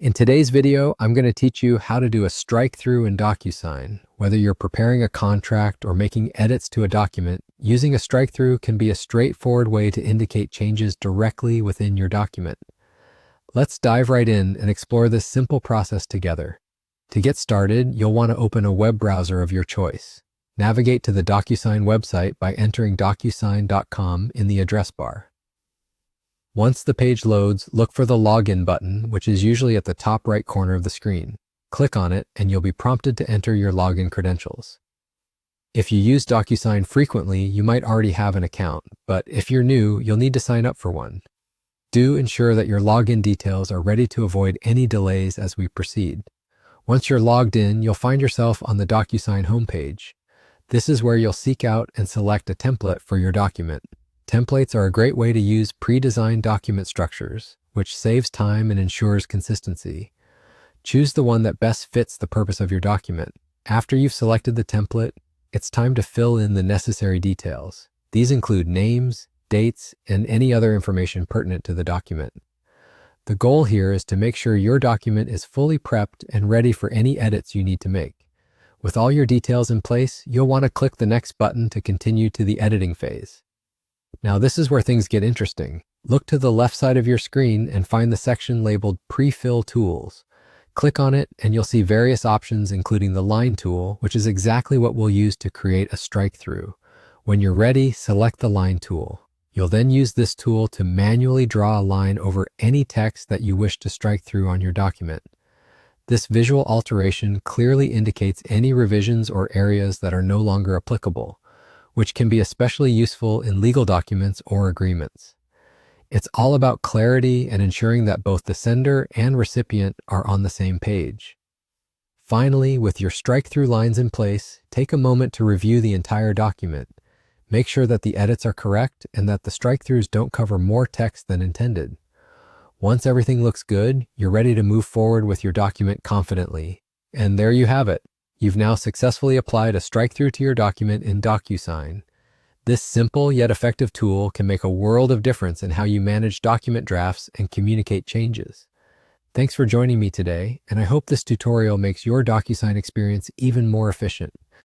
In today's video, I'm going to teach you how to do a strike-through in DocuSign. Whether you're preparing a contract or making edits to a document, using a strike-through can be a straightforward way to indicate changes directly within your document. Let's dive right in and explore this simple process together. To get started, you'll want to open a web browser of your choice. Navigate to the DocuSign website by entering DocuSign.com in the address bar. Once the page loads, look for the Login button, which is usually at the top right corner of the screen. Click on it, and you'll be prompted to enter your login credentials. If you use DocuSign frequently, you might already have an account, but if you're new, you'll need to sign up for one. Do ensure that your login details are ready to avoid any delays as we proceed. Once you're logged in, you'll find yourself on the DocuSign homepage. This is where you'll seek out and select a template for your document. Templates are a great way to use pre-designed document structures, which saves time and ensures consistency. Choose the one that best fits the purpose of your document. After you've selected the template, it's time to fill in the necessary details. These include names, dates, and any other information pertinent to the document. The goal here is to make sure your document is fully prepped and ready for any edits you need to make. With all your details in place, you'll want to click the next button to continue to the editing phase. Now this is where things get interesting. Look to the left side of your screen and find the section labeled Pre-fill Tools. Click on it and you'll see various options including the line tool, which is exactly what we'll use to create a strike-through. When you're ready, select the line tool. You'll then use this tool to manually draw a line over any text that you wish to strike through on your document. This visual alteration clearly indicates any revisions or areas that are no longer applicable, which can be especially useful in legal documents or agreements. It's all about clarity and ensuring that both the sender and recipient are on the same page. Finally, with your strike-through lines in place, take a moment to review the entire document. Make sure that the edits are correct and that the strike-throughs don't cover more text than intended. Once everything looks good, you're ready to move forward with your document confidently. And there you have it. You've now successfully applied a strike-through to your document in DocuSign. This simple yet effective tool can make a world of difference in how you manage document drafts and communicate changes. Thanks for joining me today, and I hope this tutorial makes your DocuSign experience even more efficient.